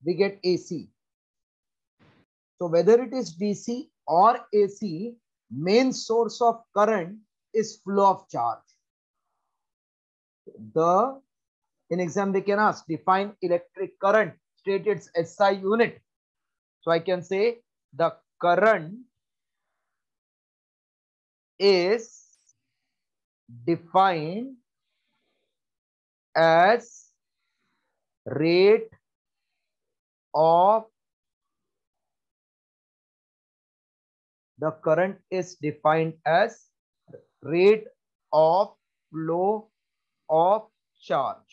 we get AC. So whether it is DC or AC, main source of current is flow of charge. In exam they can ask, define electric current, state its SI unit. So I can say the current is defined as rate of rate of flow of charge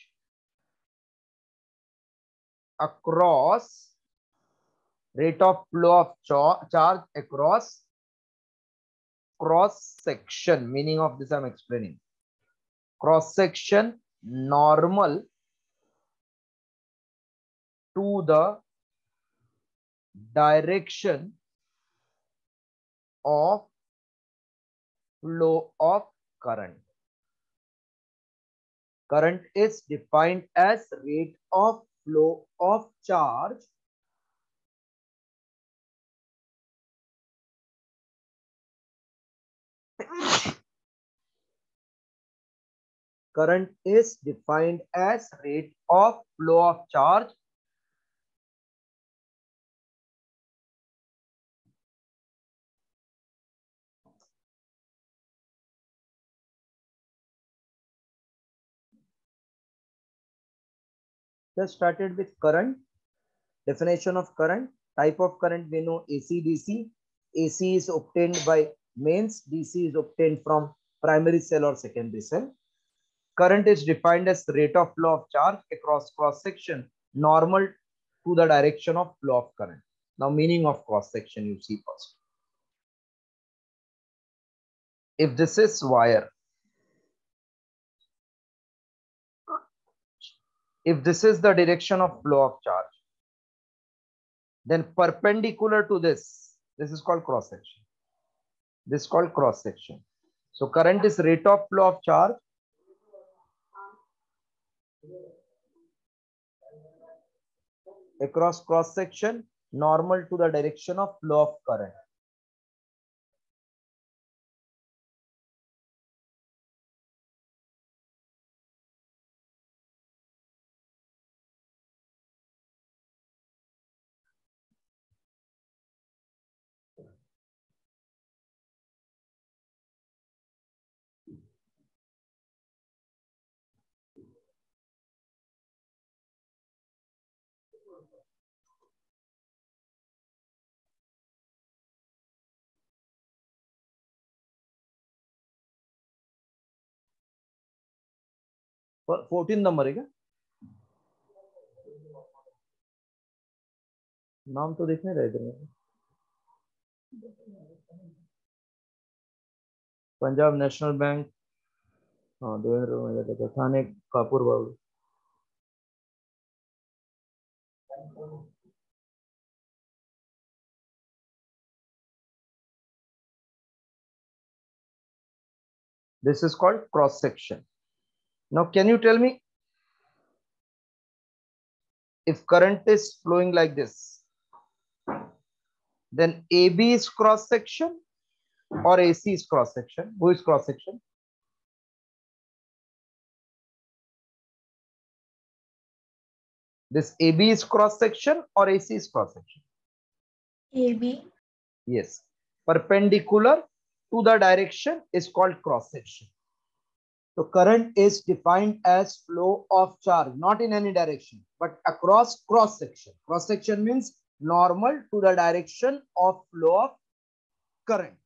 across across cross section. Meaning of this I'm explaining. Cross section normal to the direction of flow of current. Current is defined as rate of flow of charge current is defined as rate of flow of charge just started with current. Definition of current. Type of current we know AC, DC. AC is obtained by mains. DC is obtained from primary cell or secondary cell. Current is defined as rate of flow of charge across cross section normal to the direction of flow of current. Now meaning of cross section you see first. If this is wire, if this is the direction of flow of charge, then perpendicular to this is called cross section. This is called cross section. So current is rate of flow of charge across cross section normal to the direction of flow of current. पर 14 number है क्या? नाम तो देखने रहे थे मेरे. Punjab national bank, हाँ देवेंद्र थाने कापुर बाबू. This is called cross section. Now can you tell me, if current is flowing like this, then AB is cross section or AC is cross section? Who is cross section? This AB is cross section or AC is cross section? AB. Yes. Perpendicular to the direction is called cross section. So current is defined as flow of charge, not in any direction, but across cross section. Cross section means normal to the direction of flow of current.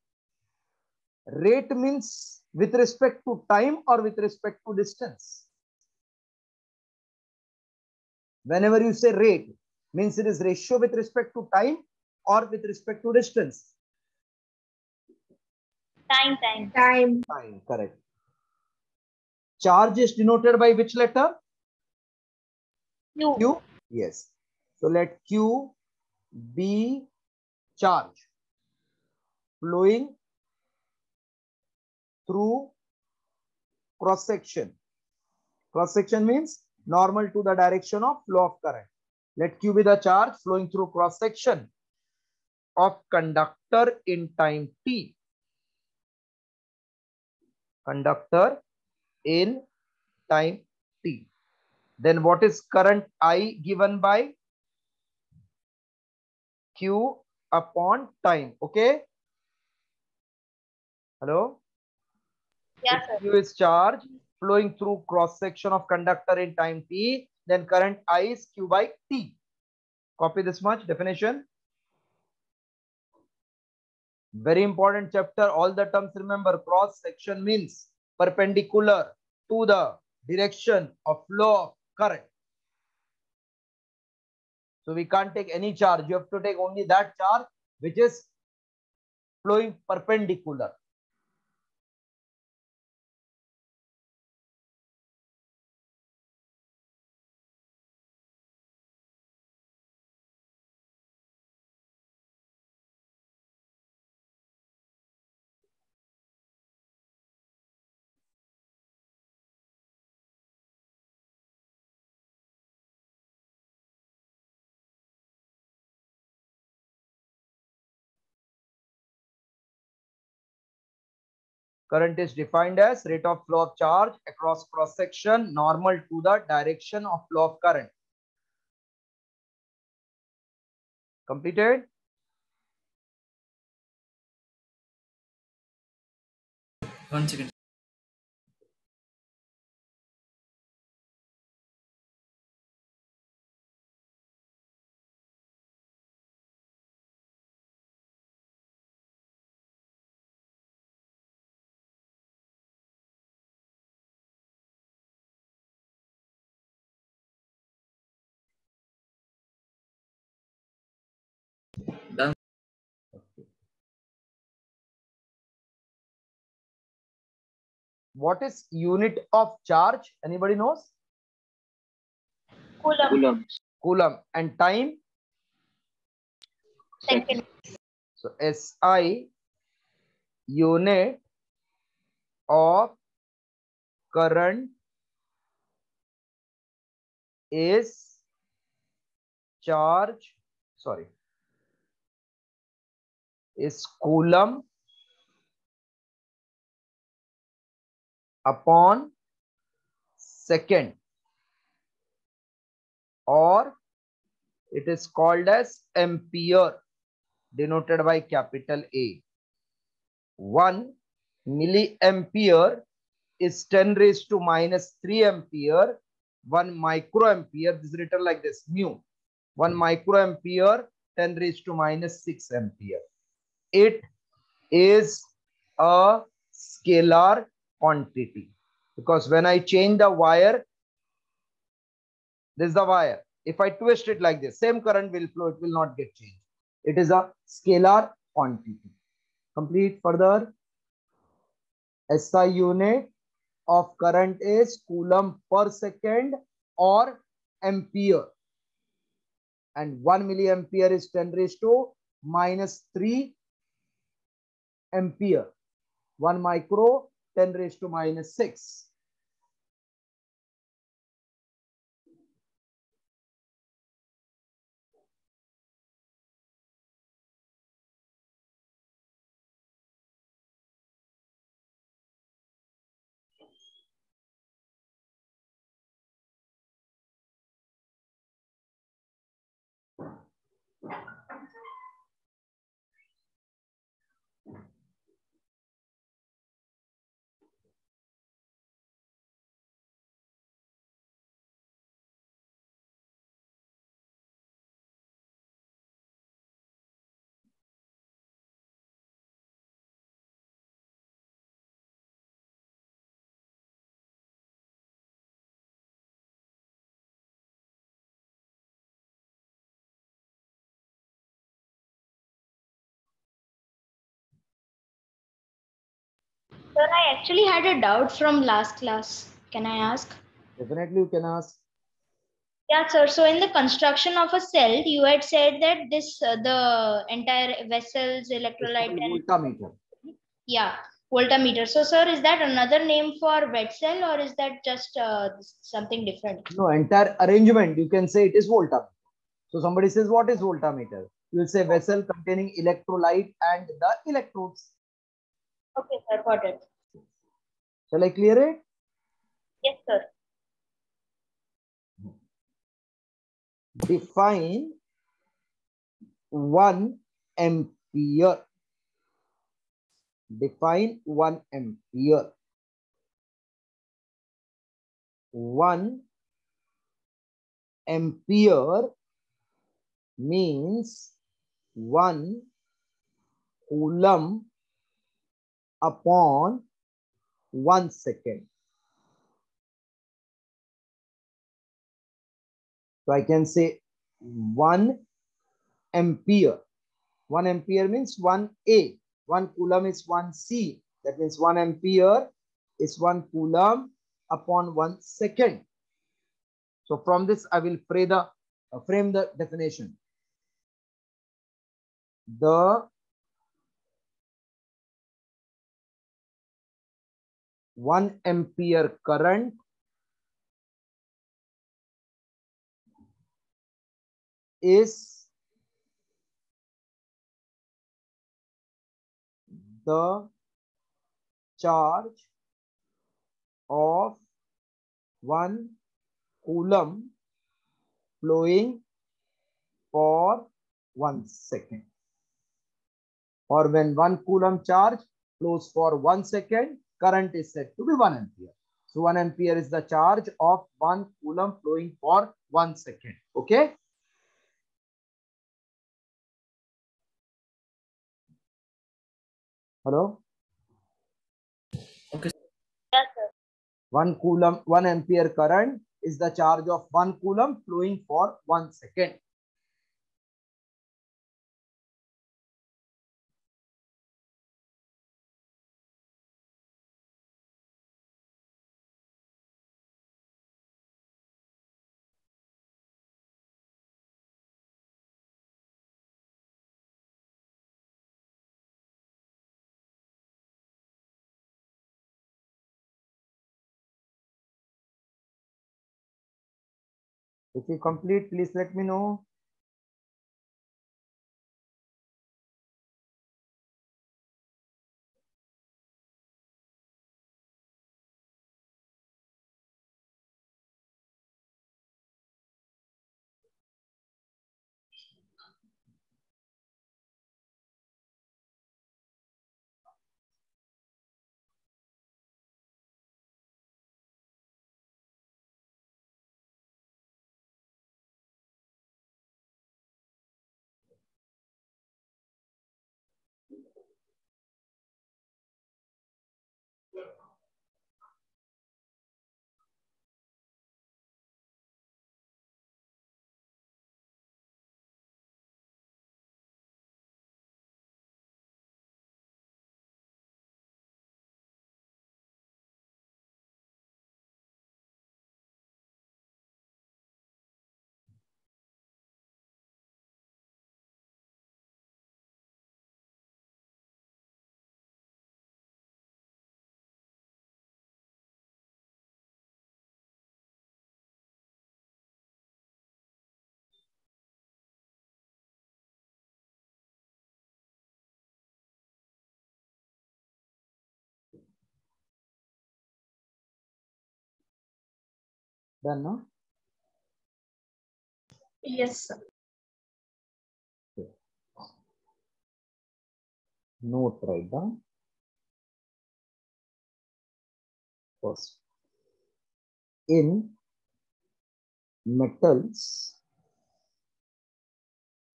Rate means with respect to time or with respect to distance. Whenever you say rate, means it is ratio with respect to time or with respect to distance. Time. Correct. Charge is denoted by which letter? Q. Q. Yes. So let Q be charge flowing through cross section. Cross section means normal to the direction of flow of current. Let Q be the charge flowing through cross section of conductor in time t. Conductor in time t. Then what is current I given by Q upon time? Okay. Hello. Yes, If Q is charge flowing through cross section of conductor in time t, then current I is Q by t. Copy this much definition. Very important chapter. All the terms remember. Cross section means perpendicular to the direction of flow of current. So we can't take any charge. You have to take only that charge which is flowing perpendicular. Current is defined as rate of flow of charge across cross section normal to the direction of flow of current. Completed? One second. Done. What is unit of charge? Anybody knows? Coulomb. Coulomb. And time? Second. So SI unit of current is charge, sorry, is coulomb upon second, or it is called as ampere, denoted by capital A. 1 milliampere is 10 raised to minus 3 ampere. 1 microampere, this is written like this, mu. 1 microampere, 10 raised to minus 6 ampere. It is a scalar quantity because when I change the wire, this is the wire. If I twist it like this, same current will flow, it will not get changed. It is a scalar quantity. Complete further. SI unit of current is coulomb per second or ampere. And 1 milliampere is 10 raised to minus 3 ampere. 1 micro, 10 raised to minus 6. Sir, I actually had a doubt from last class. Can I ask? Definitely you can ask. Yeah, sir. So in the construction of a cell, you had said that this the entire vessel's electrolyte and Voltmeter. yeah, voltmeter. So, sir, is that another name for wet cell or is that just something different? No, entire arrangement, you can say it is voltmeter. So somebody says, what is voltameter? You will say vessel containing electrolyte and the electrodes. Okay, sir, got it. Shall I clear it? Yes, sir. Define 1 ampere. Define 1 ampere. 1 ampere means 1 coulomb upon 1 second. So I can say 1 ampere. 1 ampere means 1A. 1 coulomb is 1C. That means 1 ampere is 1 coulomb upon 1 second. So from this, I will frame the definition. The 1 ampere current is the charge of 1 coulomb flowing for 1 second. Or when 1 coulomb charge flows for 1 second, current is said to be 1 ampere. So 1 ampere is the charge of 1 coulomb flowing for 1 second. Okay. Hello. Okay. Yes, sir. 1 coulomb, 1 ampere current is the charge of 1 coulomb flowing for 1 second. If you complete, please let me know. Done, no? Yes, sir. Okay. Note write down first. In metals,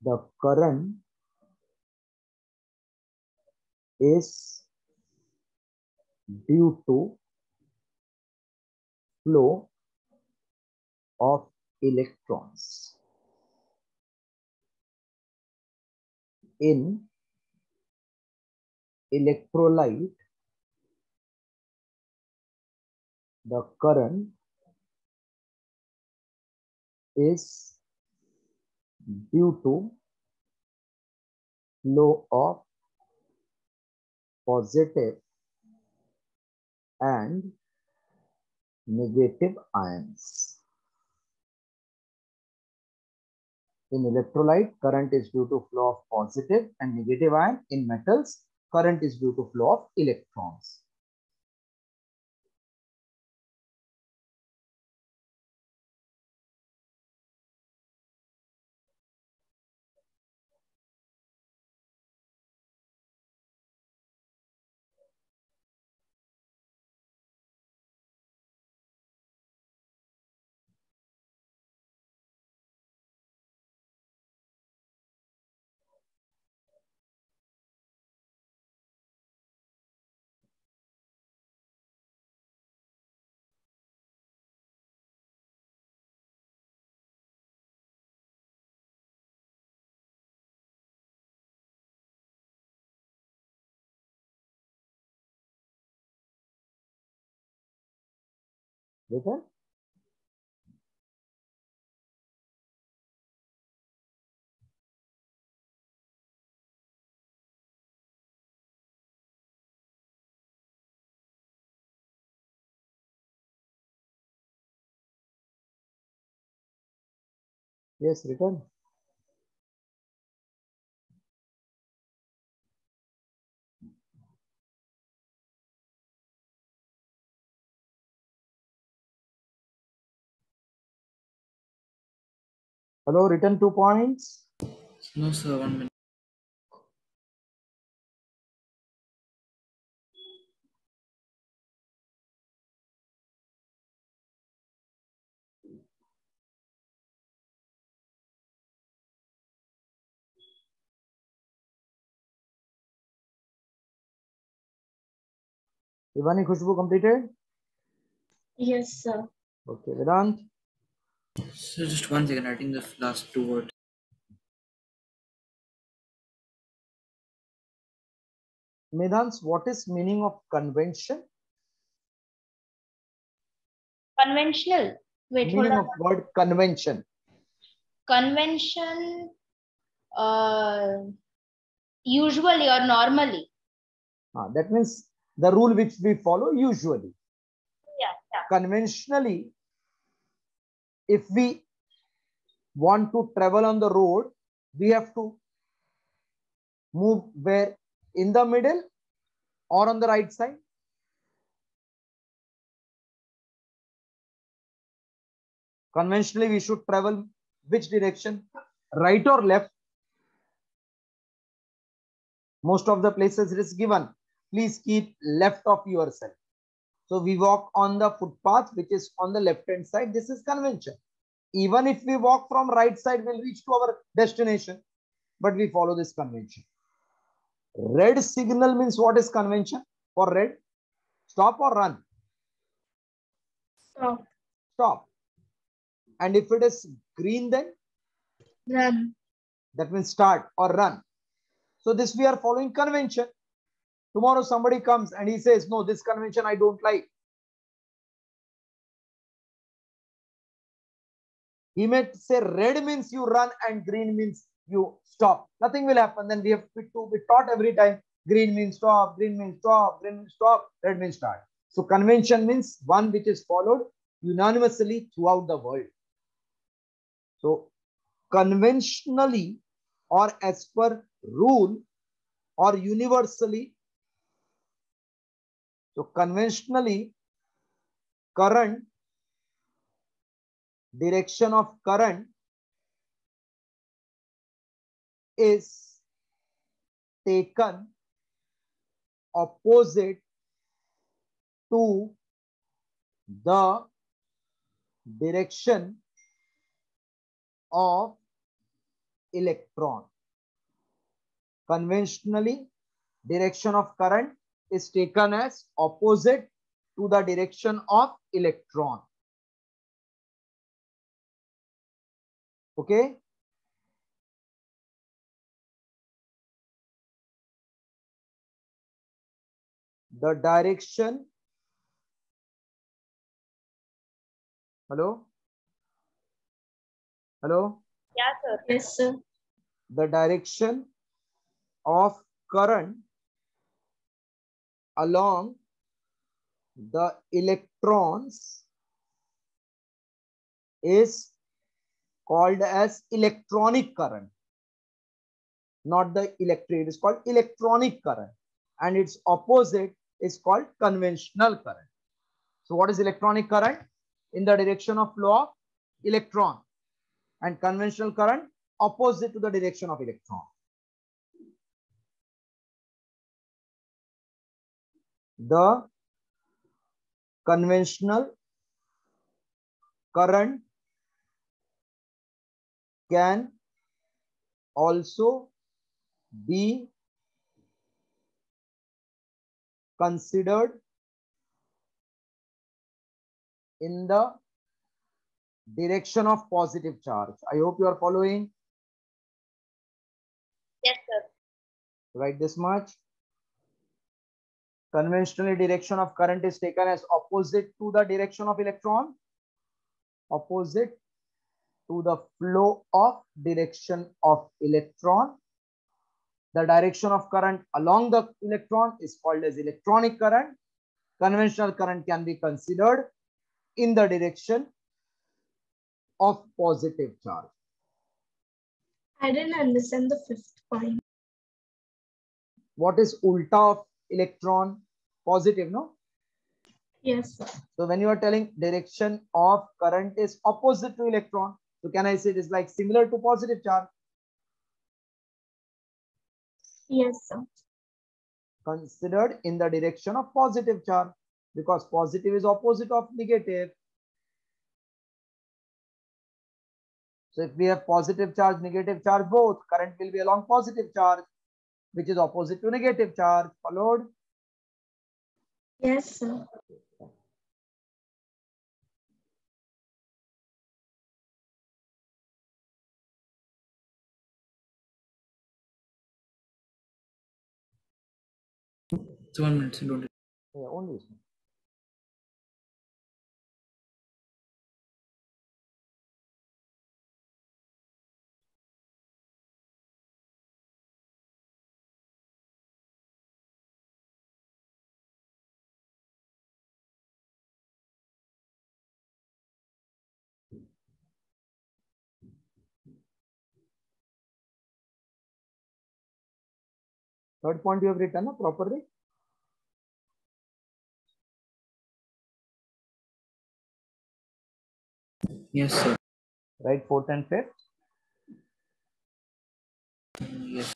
the current is due to flow of electrons. In electrolyte, the current is due to flow of positive and negative ions. In electrolyte, current is due to flow of positive and negative ion. In metals, current is due to flow of electrons. Written? Yes, written. Hello, written 2 points. No, sir. 1 minute. Ivani Khushbu completed? Yes, sir. Okay, Vedant. So just 1 second. Writing the last 2 words. Medhans, what is meaning of convention? Conventional. Wait, hold Meaning on. of word convention. Convention, usually or normally. That means the rule which we follow usually. Yeah, yeah. Conventionally, if we want to travel on the road, we have to move where? In the middle or on the right side? Conventionally, we should travel which direction? Right or left? Most of the places it is given. Please keep left of yourself. So we walk on the footpath which is on the left hand side. This is convention. Even if we walk from right side, we'll reach to our destination. But we follow this convention. Red signal means what is convention for red? Stop or run? Stop. Stop. And if it is green, then Run. that means start or run. So this we are following convention. Tomorrow somebody comes and he says, no, this convention I don't like. He may say red means you run and green means you stop. Nothing will happen. Then we have to be taught every time. Green means stop, green means stop, green means stop, red means start. So convention means one which is followed unanimously throughout the world. So conventionally or as per rule or universally. So conventionally, current, direction of current is taken opposite to the direction of electron. Conventionally, direction of current is taken as opposite to the direction of electron. Okay. The direction. Hello. Hello. Yeah, sir. Yes, sir. The direction of current along the electrons is called as electronic current, not the electric. It is called electronic current, and its opposite is called conventional current. So what is electronic current? In the direction of flow of electron, and conventional current opposite to the direction of electron. The conventional current can also be considered in the direction of positive charge. I hope you are following. Yes, sir. Write this much. Conventionally, direction of current is taken as opposite to the direction of electron, opposite to the flow of direction of electron. The direction of current along the electron is called as electronic current. Conventional current can be considered in the direction of positive charge. I didn't understand the fifth point. What is ulta of electron? Positive, no? Yes, sir. So when you are telling direction of current is opposite to electron, so can I say it is like similar to positive charge? Yes, sir. Considered in the direction of positive charge, because positive is opposite of negative. So if we have positive charge, negative charge both, current will be along positive charge, which is opposite to negative charge. Followed? Yes, sir. So 1 minute, so don't. Yeah, only this one. Third point you have written no, properly. Yes, sir. Right, fourth and fifth. Yes.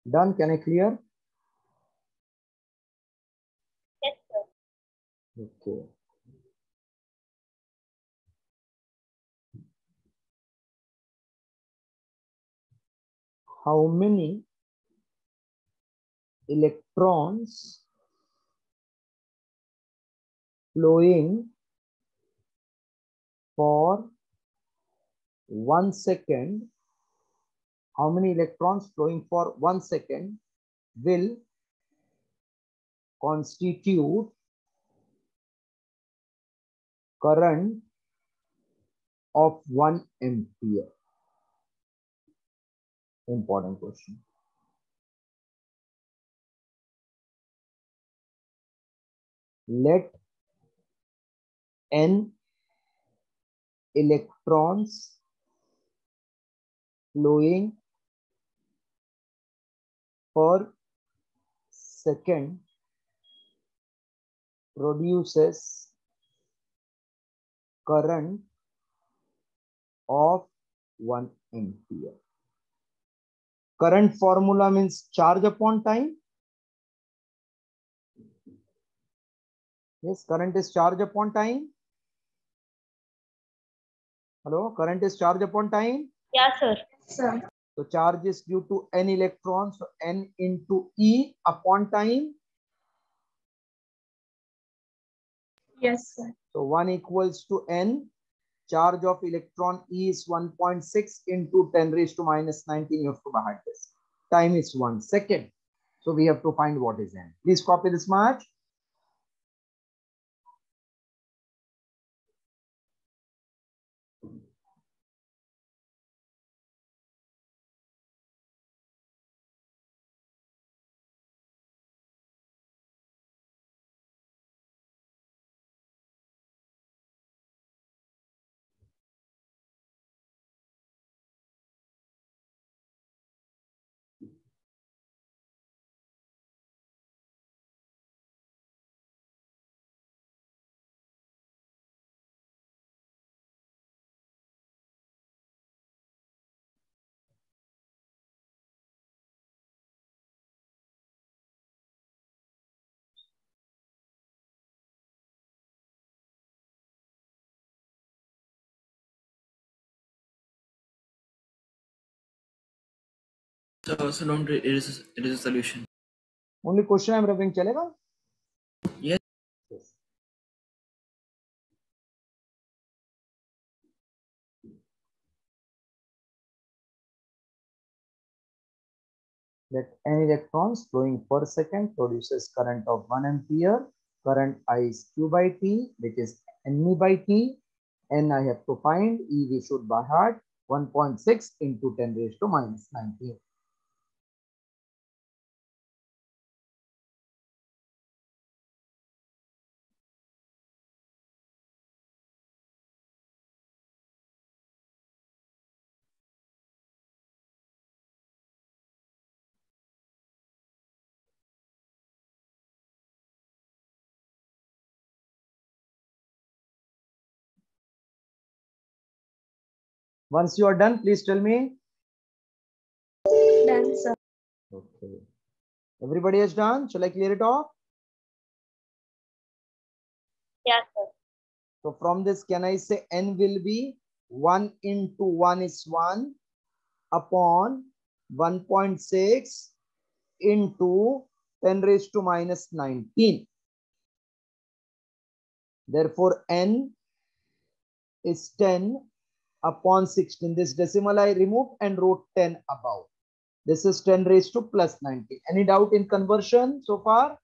Done. Can I clear? Yes, sir. Okay. How many electrons flowing for 1 second, how many electrons flowing for 1 second will constitute current of 1 ampere? Important question. Let n electrons flowing per second produces current of 1 ampere. Current formula means charge upon time. Yes, current is charge upon time. Hello, current is charge upon time. Yeah, sir. Sir. So charge is due to n electrons, so n into E upon time. Yes, sir. So 1 equals to n. Charge of electron E is 1.6 into 10 raised to minus 19. You have to by this. Time is 1 second. So we have to find what is n. Please copy this much. So don't it is a solution. Only question I am reviewing. Chalega? Yes. Yes. That n electrons flowing per second produces current of 1 ampere. Current I is Q by T, which is Ne by T. N I have to find. E we should by heart. 1.6 into 10 raised to minus 19. Once you are done, please tell me. Done, sir. Okay. Everybody is done. Shall I clear it off? Yeah, sir. So from this, can I say n will be 1 into 1 is 1 upon 1.6 into 10 raised to minus 19. Therefore, n is 10 upon 16. This decimal I removed and wrote 10 above. This is 10 raised to plus 19. Any doubt in conversion so far?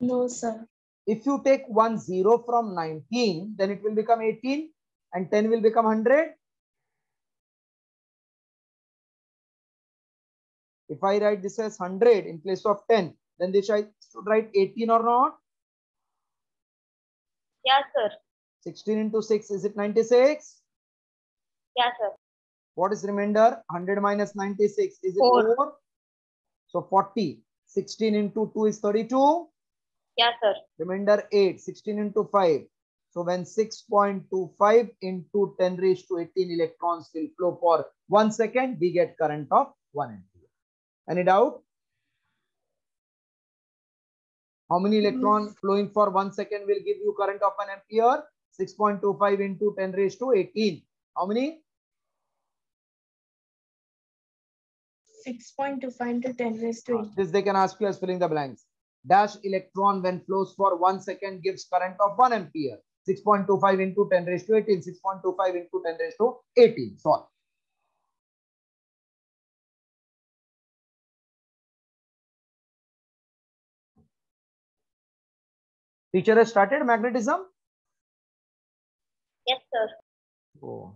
No, sir. If you take 10 from 19, then it will become 18 and 10 will become 100. If I write this as 100 in place of 10, then this I should write 18 or not? Yeah, sir. 16 into 6, is it 96? Yeah, sir. What is remainder? 100 minus 96, is it 4. 4? So 40. 16 into 2 is 32. Yeah, sir. Remainder 8. 16 into 5. So when 6.25 into 10 raised to 18 electrons will flow for 1 second, we get current of 1 ampere. Any doubt? How many electrons flowing for 1 second will give you current of 1 ampere? 6.25 into 10 raised to 18. How many? 6.25 into 10 raised to 8. This they can ask you as filling the blanks. Dash electron when flows for 1 second gives current of 1 ampere. 6.25 into 10 raised to 18. 6.25 into 10 raised to 18. Solve. Teacher has started magnetism? Yes, sir. Oh.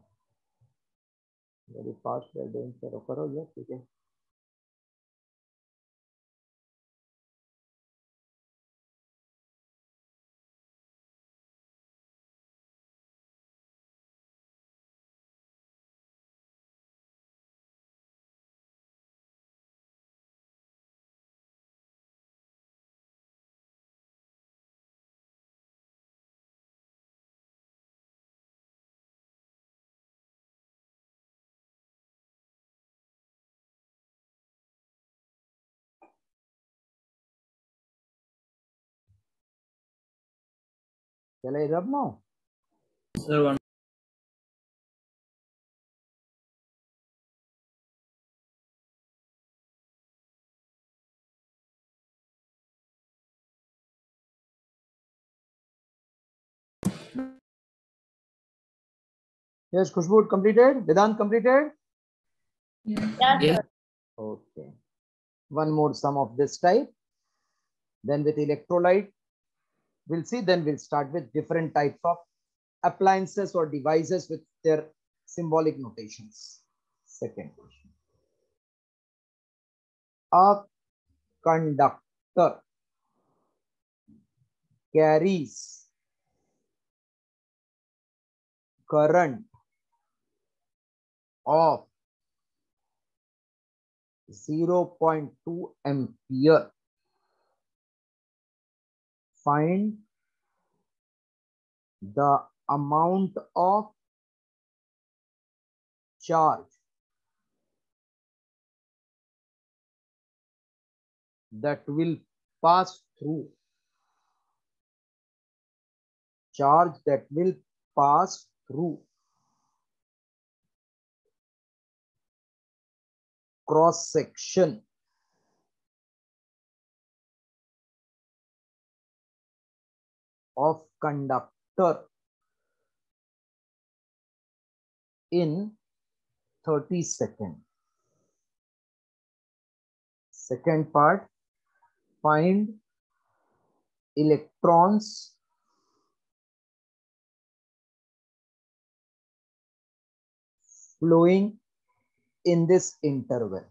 Very fast they are doing, sir. Yes, okay. Shall I rub now? Sir, one. Yes, Khushbu completed. Vedant completed. Yeah, Yeah. sir. Okay. One more sum of this type. Then with electrolyte, we'll see. Then we'll start with different types of appliances or devices with their symbolic notations. Second question. A conductor carries current of 0.2 ampere. Find the amount of charge that will pass through. Charge that will pass through cross section of conductor in 30 seconds. Second part, find electrons flowing in this interval.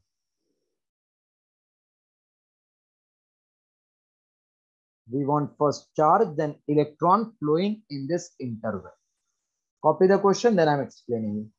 We want first charge, then electron flowing in this interval. Copy the question, then I'm explaining it.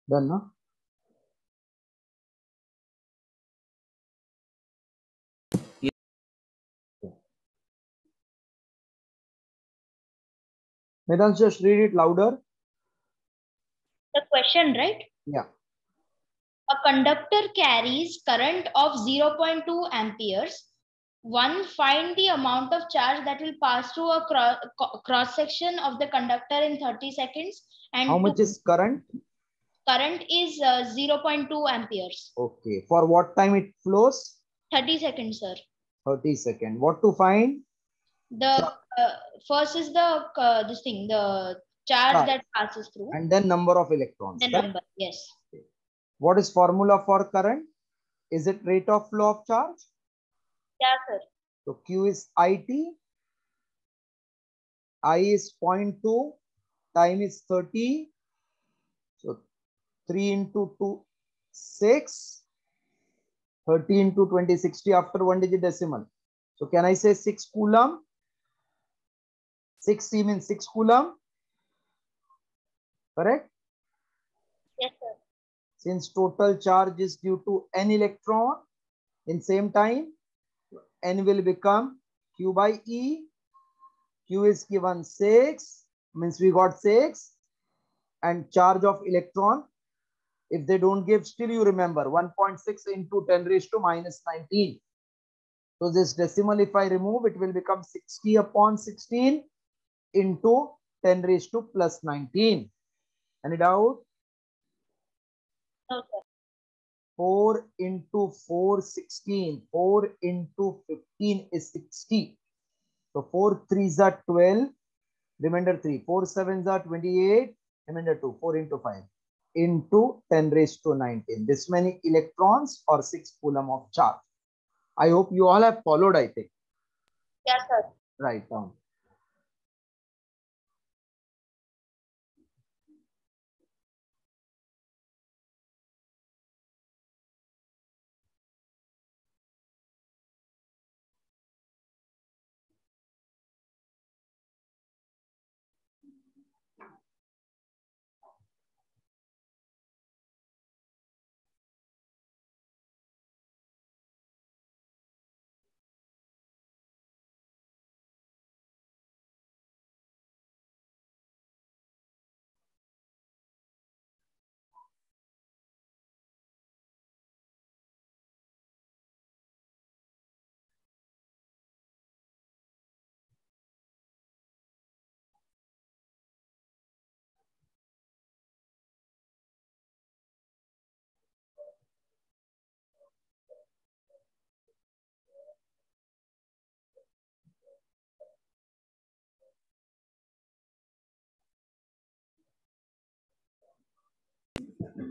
Done, no? Yeah. Vedant, just read it louder. The question, right? Yeah. A conductor carries current of 0.2 amperes. One, find the amount of charge that will pass through a cross section of the conductor in 30 seconds. And How much is current? Current is 0.2 amperes. Okay. For what time it flows? 30 seconds, sir. 30 seconds. What to find? The first is the this thing, the charge Charge. that passes through. And then number of electrons. The correct? number, yes. What is formula for current? Is it rate of flow of charge? Yeah, sir. So Q is IT. I is 0.2. Time is 30. So 3 into 2, 6. 30 into 20, 60 after 1 digit decimal. So can I say 6 coulomb? 6 C means 6 coulomb. Correct? Yes, sir. Since total charge is due to n electron in same time, n will become Q by E. Q is given 6, means we got 6. And charge of electron, if they don't give, still you remember 1.6 into 10 raised to minus 19. So this decimal, if I remove, it will become 60 upon 16 into 10 raised to plus 19. Any doubt? No, sir. 4 into 4, 16. 4 into 15 is 60. So 4 3s are 12. Remainder 3. 4 7s are 28. Remainder 2. 4 into 5. Into 10 raised to 19. This many electrons or 6 coulomb of charge. I hope you all have followed, I think. Yes, sir. Write down.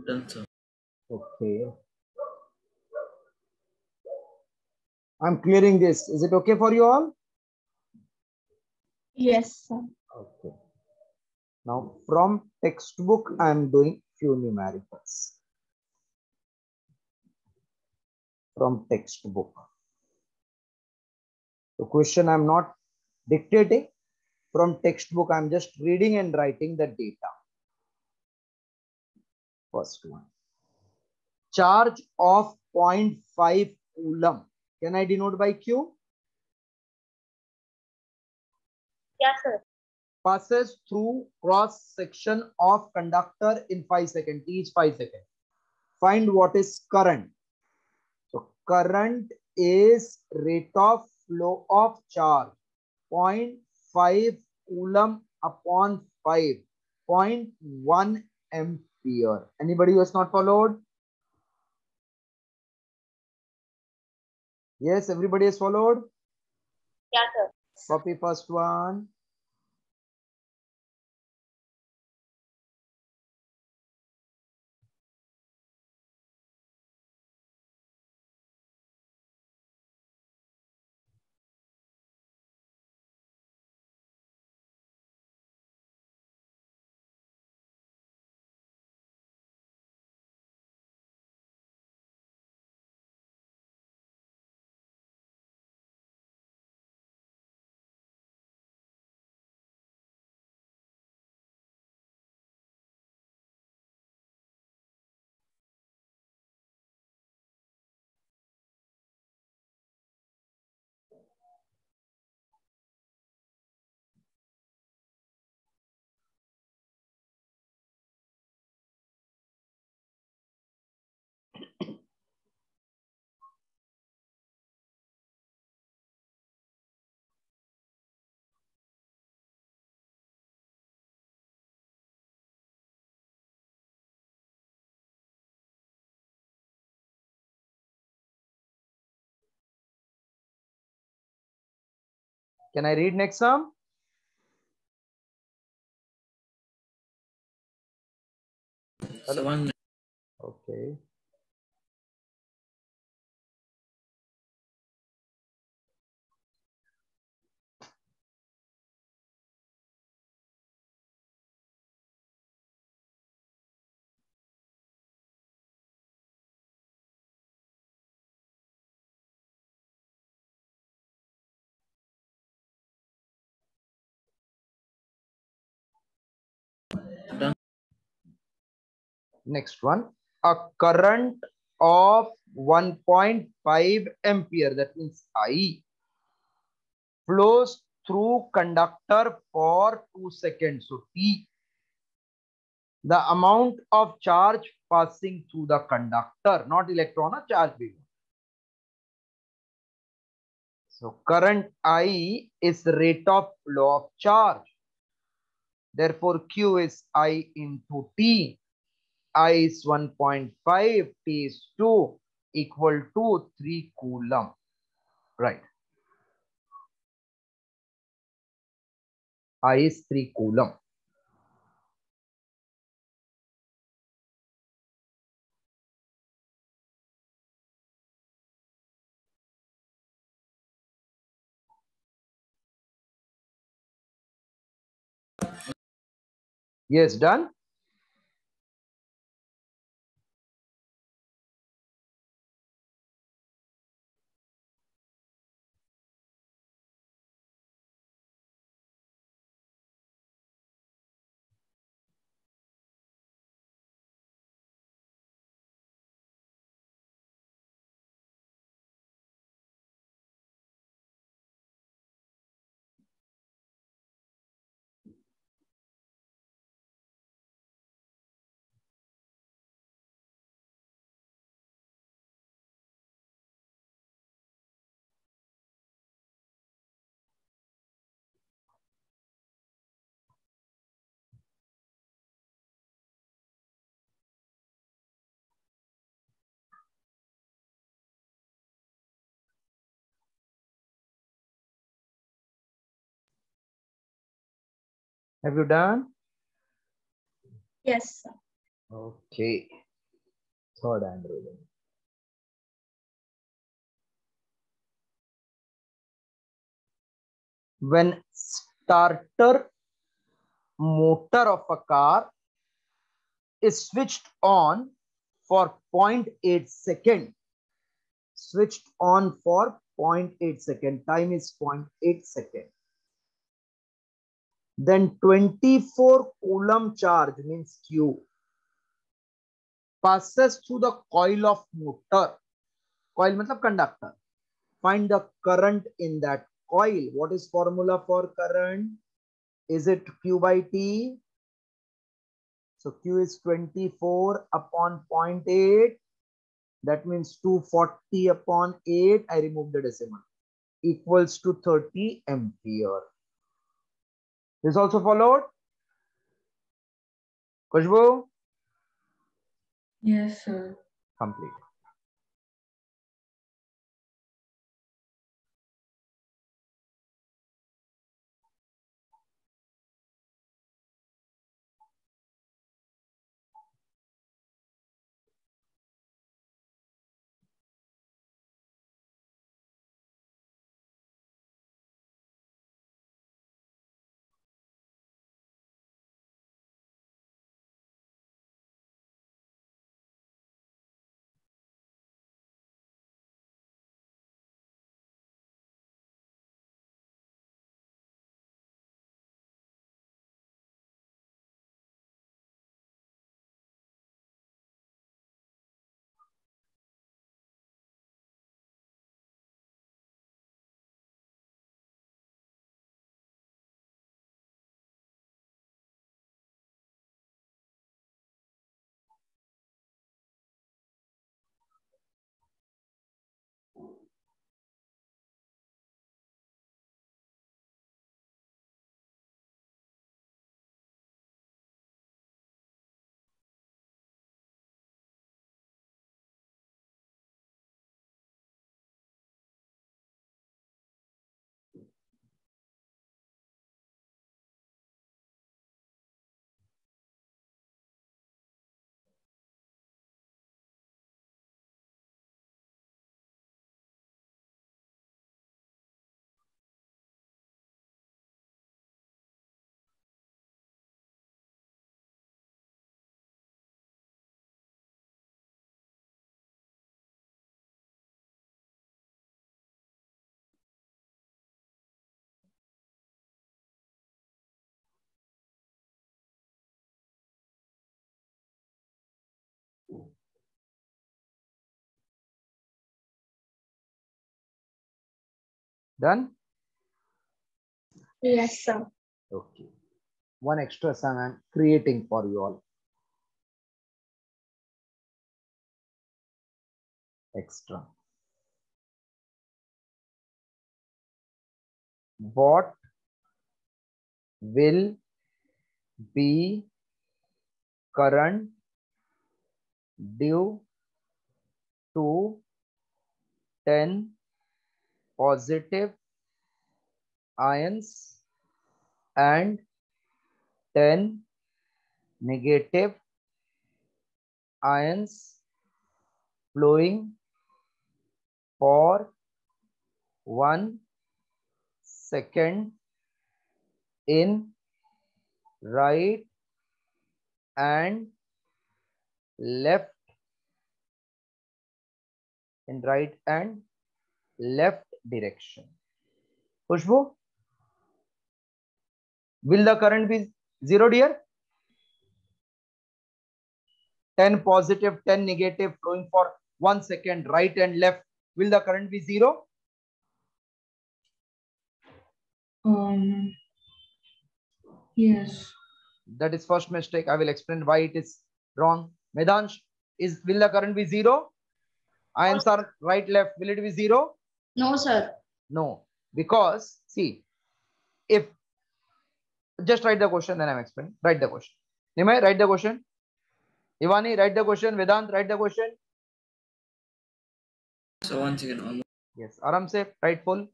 Done, sir. Okay. I'm clearing this. Is it okay for you all? Yes, sir. Okay. Now from textbook, I'm doing few numericals. From textbook. The question I'm not dictating. From textbook, I'm just reading and writing the data. First one. Charge of 0.5 coulomb. Can I denote by Q? Yes, sir. Passes through cross section of conductor in 5 seconds. T is 5 seconds. Find what is current. So current is rate of flow of charge. 0.5 coulomb upon 5. 0.1 ampere. Anybody who has not followed? Yes, everybody has followed. Yes, sir. Copy first one. Can I read next sum? So one. Okay. Done. Next one. A current of 1.5 ampere, that means I, flows through conductor for 2 seconds. So T, the amount of charge passing through the conductor, not electron, or charge. So current I is rate of flow of charge. Therefore, Q is I into T. I is 1.5, T is 2, equal to 3 coulomb. Right. I is 3 coulomb. Yes, done. Have you done? Yes, sir. Okay. Third hand rolling. When starter motor of a car is switched on for 0.8 second, switched on for 0.8 second, time is 0.8 second, then 24 coulomb charge means Q passes through the coil of motor. Coil matlab conductor. Find the current in that coil. What is formula for current? Is it Q by T? So Q is 24 upon 0.8. That means 240 upon 8. I removed the decimal. Equals to 30 ampere. This also followed? Kushbu? Yes, sir. Complete. Done? Yes, sir. Okay. One extra sum I'm creating for you all. Extra. What will be current due to 10 positive ions and 10 negative ions flowing for 1 second in right and left direction. Khushbu, will the current be zero, dear? 10 positive, 10 negative flowing for 1 second right and left. Will the current be zero? Yes. That is first mistake. I will explain why it is wrong. Medansh, will the current be zero? Ions are right, left. Will it be zero? No, sir. No, because see, if just write the question, then I'm explaining. Write the question. Nimai, write the question. Ivani, write the question. Vedant, write the question. So once again, almost. Yes, Aram se, write full.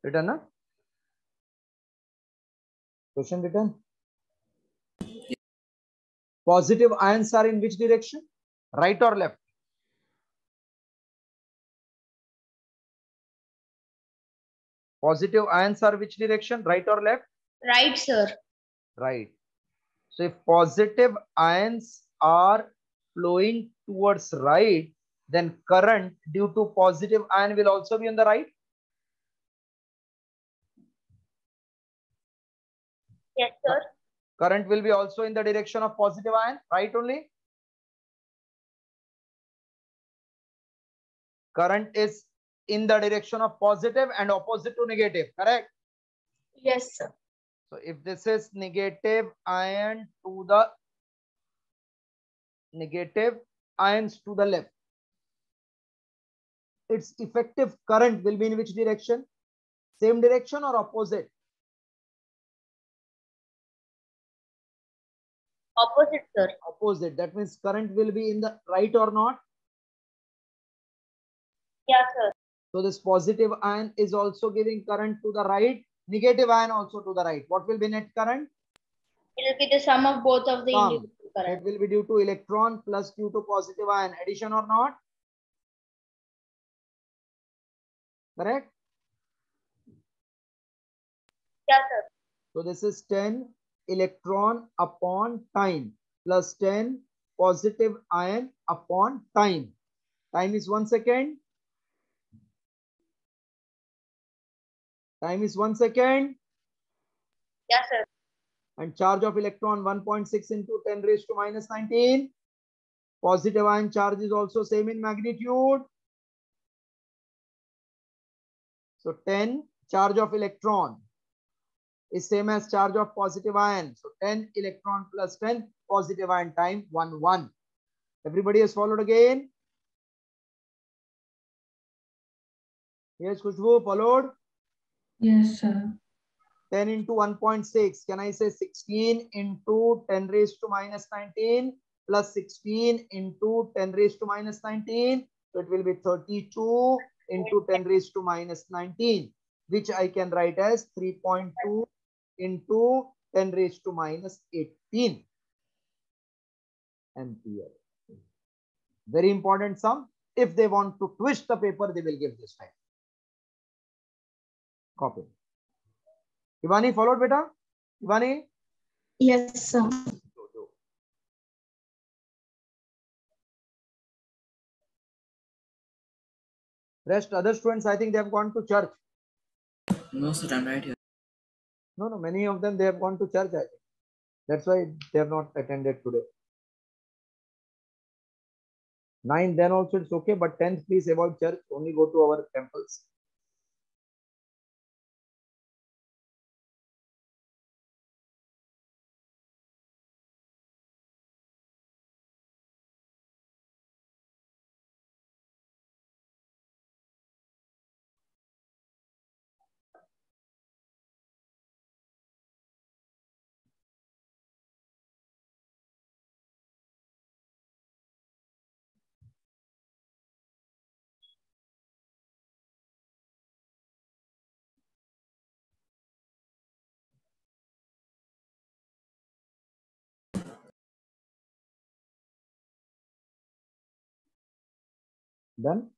Written, na? Question written. Positive ions are in which direction? Right or left? Positive ions are which direction? Right or left? Right, sir. Right. So if positive ions are flowing towards right, then current due to positive ion will also be on the right. Yes, sir. Current will be also in the direction of positive ion, right only? Current is in the direction of positive and opposite to negative, correct? Yes, sir. So if this is negative ion to the negative ions to the left, its effective current will be in which direction? Same direction or opposite? Opposite, sir. Opposite. That means current will be in the right or not? Yeah, sir. So this positive ion is also giving current to the right, negative ion also to the right. What will be net current? It will be the sum of both of the Sum. individual current. That will be due to electron plus due to positive ion. Addition or not? Correct? Yeah, sir. So this is 10 electron upon time plus 10 positive ion upon time. Time is 1 second. Time is 1 second. Yeah, sir. And charge of electron 1.6 into 10 raised to minus 19. Positive ion charge is also same in magnitude. So 10 charge of electron is same as charge of positive ion. So 10 electron plus 10 positive ion time 1, 1. Everybody has followed again? Yes, Khushbu, followed? Yes, sir. 10 into 1.6. Can I say 16 into 10 raised to minus 19 plus 16 into 10 raised to minus 19? So it will be 32 into 10 raised to minus 19, which I can write as 3.2 into 10 raised to minus 18 ampere. Very important sum. If they want to twist the paper, they will give this time. Copy. Ivani, followed beta? Ivani? Yes, sir. Rest other students, I think they have gone to church. No, sir, I'm right here. No, many of them, they have gone to church, I think. That's why they have not attended today. 9, then also it's okay, but 10th, please avoid church. Only go to our temples. Done?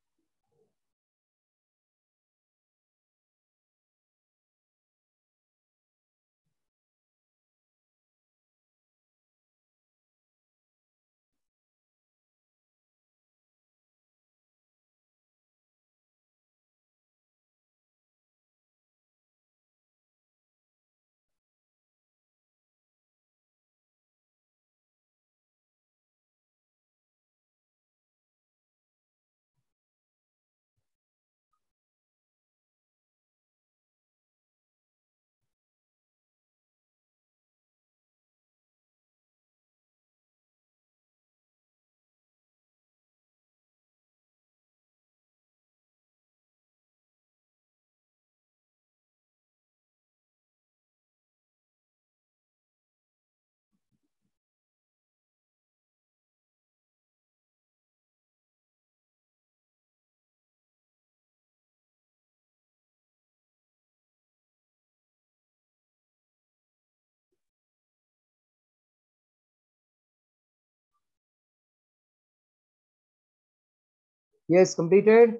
Yes, completed.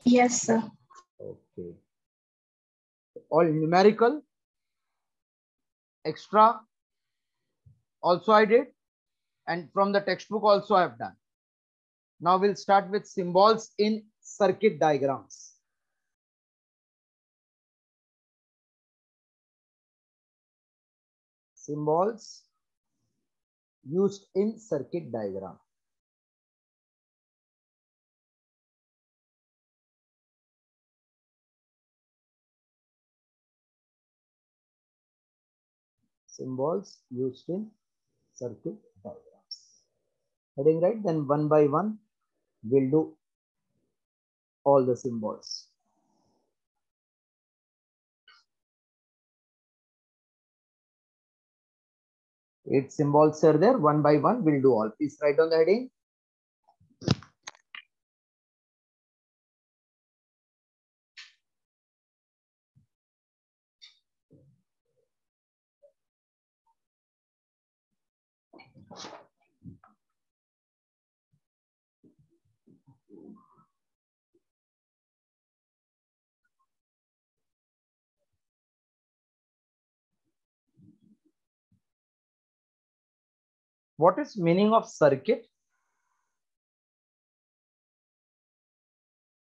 Yes, sir. Okay. All numerical, extra, also I did. And from the textbook also I have done. Now we'll start with symbols in circuit diagrams. Symbols used in circuit diagram. Symbols used in circuit diagrams. Heading right, then one by one we'll do all the symbols. 8 symbols are there. One by one we'll do all. Please write down the heading. What is meaning of circuit?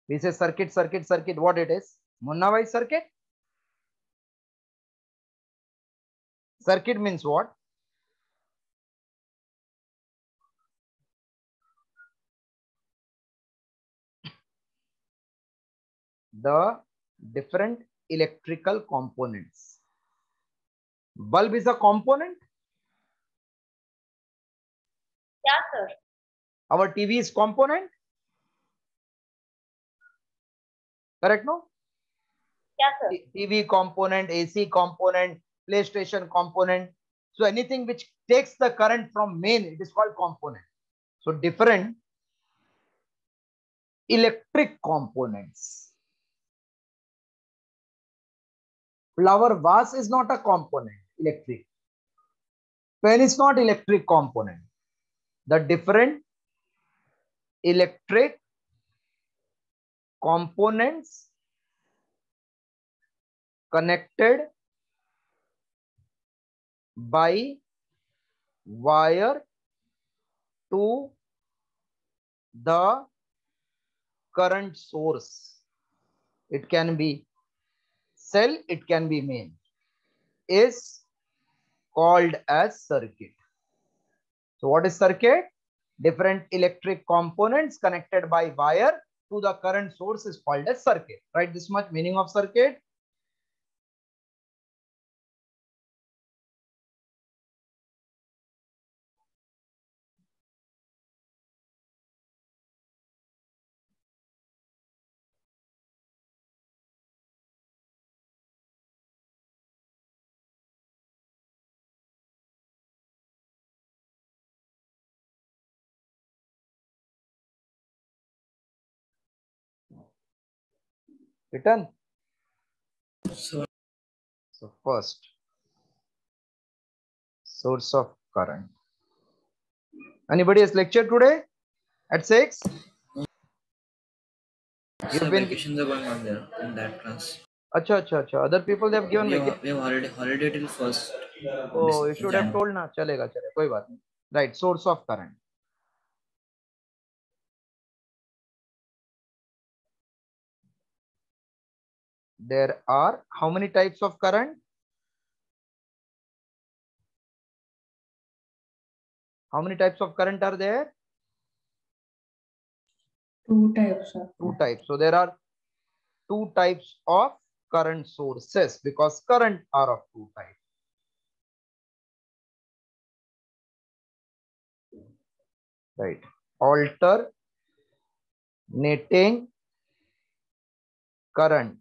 We say circuit, circuit, circuit. What it is? Munna bhai, circuit? Circuit means what? The different electrical components. Bulb is a component. Yeah, sir. Our TV is component. Correct, no? Yeah, sir. TV component, AC component, PlayStation component. So anything which takes the current from main, it is called component. So different electric components. Flower vase is not a component, electric. Pen is not electric component. The different electric components connected by wire to the current source. It can be cell, it can be main, is called as circuit. So what is circuit? Different electric components connected by wire to the current source is called as circuit. Right? This much meaning of circuit. Written. So So first, source of current. Anybody has lecture today at 6? sir, been vacations are going on there in that class. Acha. Other people they have given vacation. We have holiday till first. Oh, you should have Jan. told na. Chalega. कोई बात नहीं. Right. Source of current. There are how many types of current? How many types of current are there? 2 types, sir. 2 types. So there are 2 types of current sources because current are of 2 types. Right. Alternating current.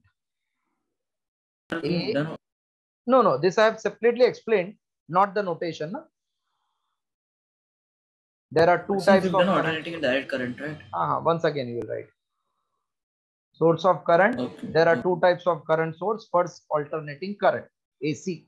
No, this I have separately explained, not the notation. No? There are 2 types of alternating direct current, right? Once again you will write. Source of current. Okay. There are 2 types of current source. First, alternating current, AC.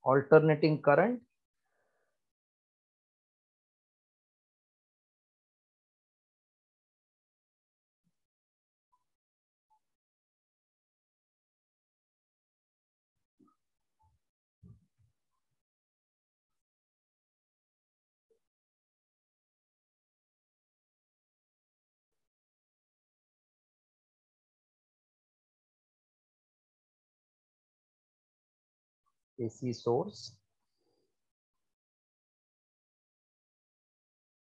Alternating current. AC source.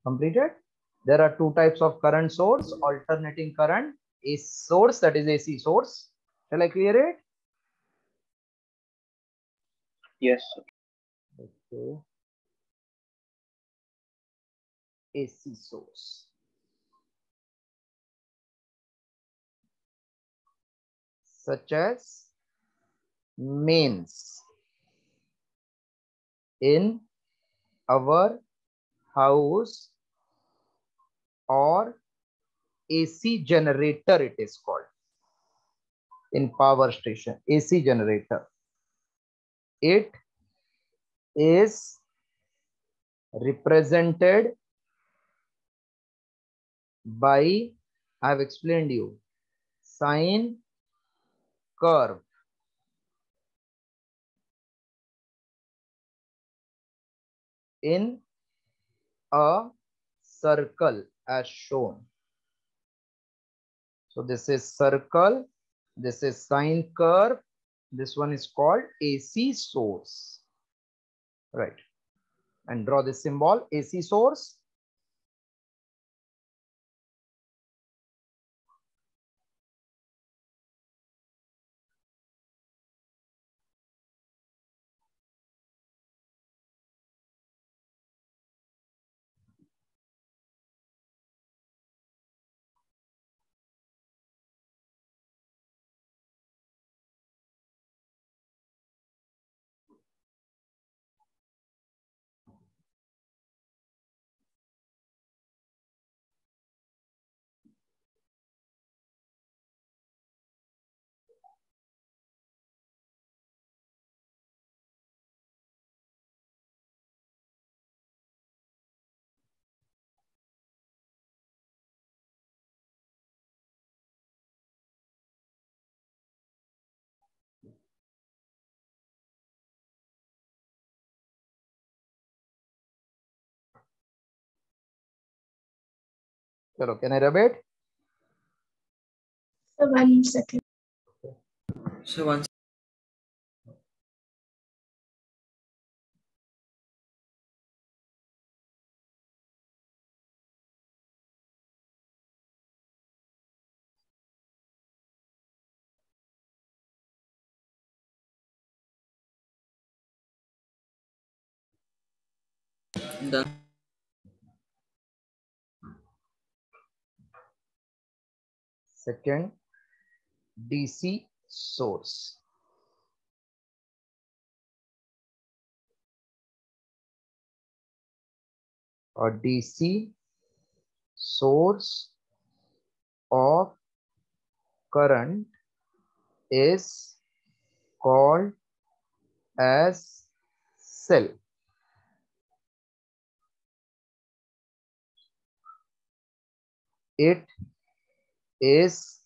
Completed. There are 2 types of current source, alternating current, a source, that is AC source. Shall I clear it? Yes. Okay. AC source. Such as mains in our house or AC generator, it is called in power station. AC generator. It is represented by, I have explained you, sine curve. In a circle as shown. So this is circle, this is sine curve, this one is called AC source. Right. And draw this symbol, AC source. Chalo, can I rub it? So 1 second. So once done. Second, DC source. A DC source of current is called as cell. It is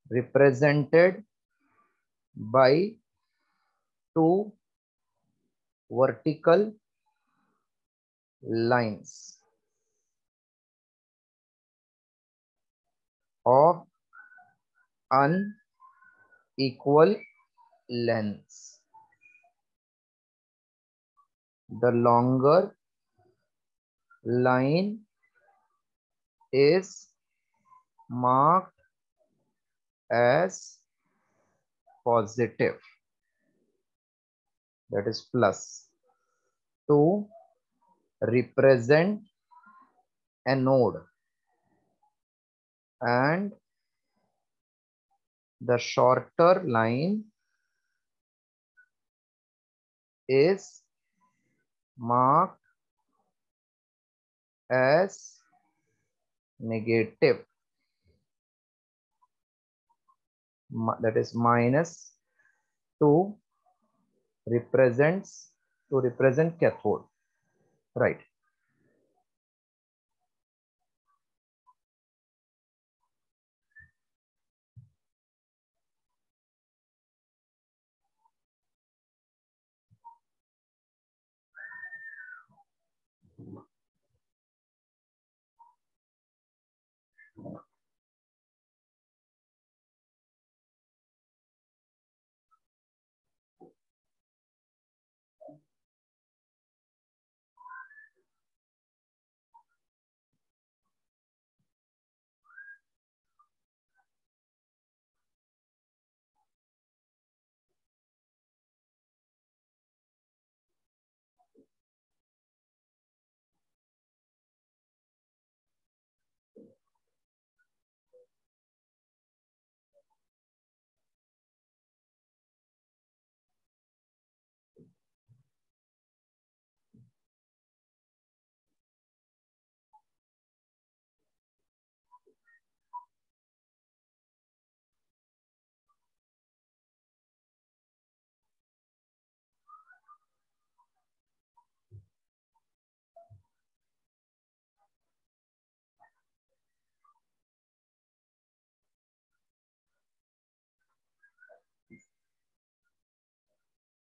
represented by two vertical lines of unequal lengths. The longer line is marked as positive, that is plus, to represent a node, and the shorter line is marked as negative, that is minus, to represent cathode, right?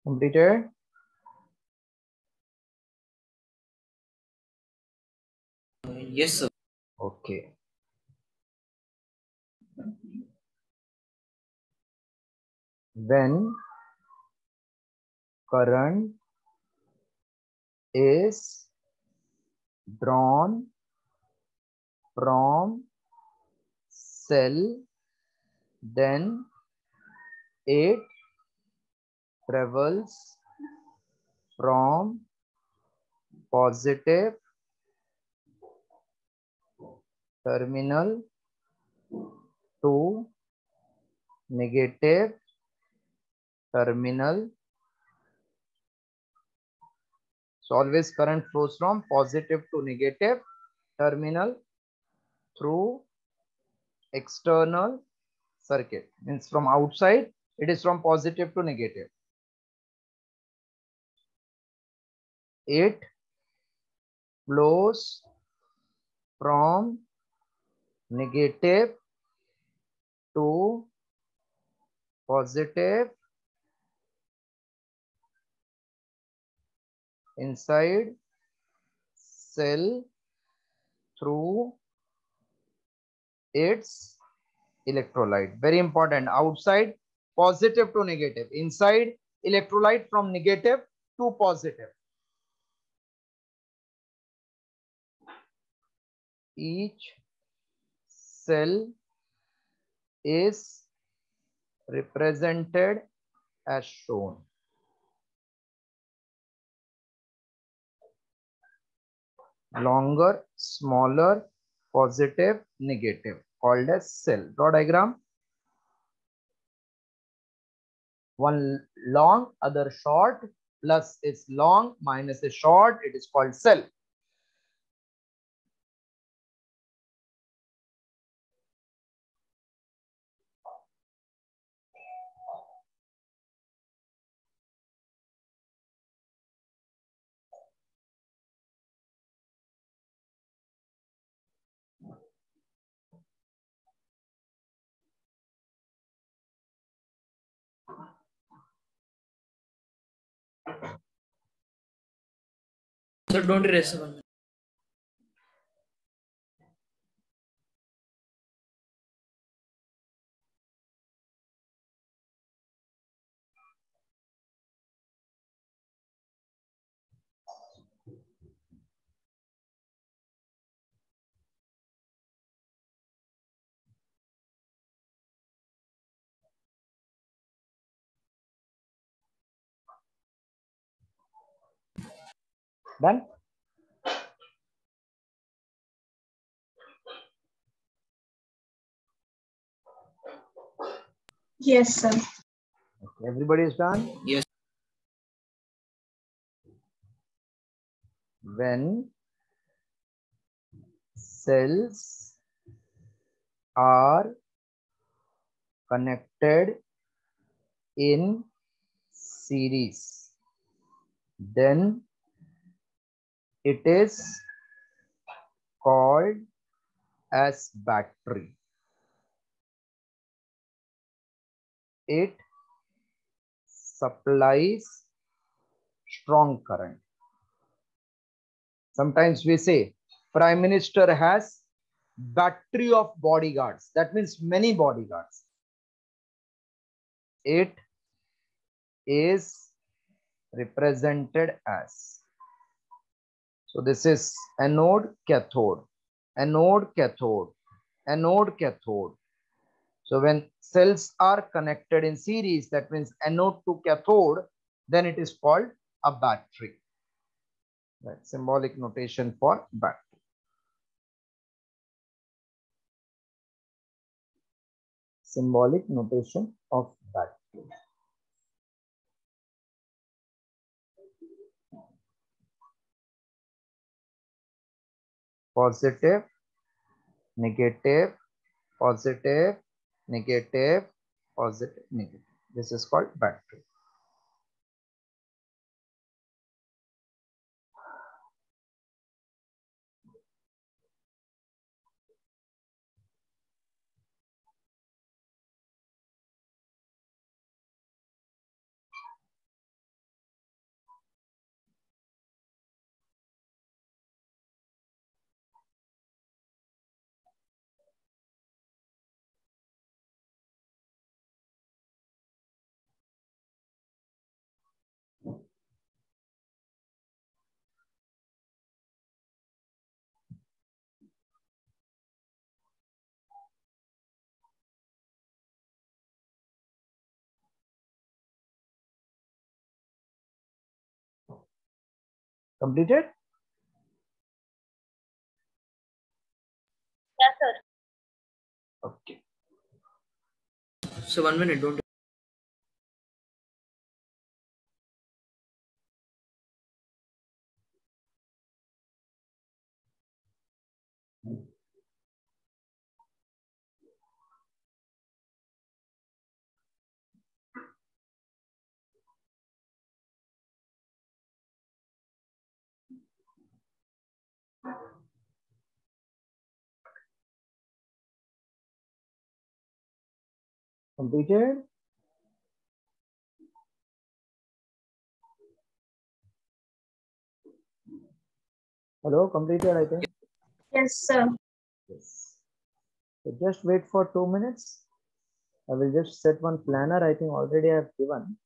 Completed? Yes, sir. Okay. When current is drawn from cell, then it travels from positive terminal to negative terminal. So always current flows from positive to negative terminal through external circuit. Means from outside, it is from positive to negative. It flows from negative to positive inside cell through its electrolyte. Very important. Outside, positive to negative. Inside, electrolyte from negative to positive. Each cell is represented as shown. Longer, smaller, positive, negative, called as cell. Draw diagram. One long, other short, plus is long, minus is short, it is called cell. So don't erase the 1 minute. Done? Yes, sir. Okay, everybody is done? Yes. When cells are connected in series, then it is called as battery. It supplies strong current. Sometimes we say Prime Minister has battery of bodyguards. That means many bodyguards. It is represented as. So this is anode, cathode, anode, cathode, anode, cathode. So when cells are connected in series, that means anode to cathode, then it is called a battery. Right. Symbolic notation for battery. Symbolic notation of battery. Positive, negative, positive, negative, positive, negative. This is called battery. Completed? Yes, sir. Okay. So 1 minute, don't. Completed? Hello, completed, I think. Yes, sir. Yes. So just wait for 2 minutes. I will just set one planner. I think already I have given.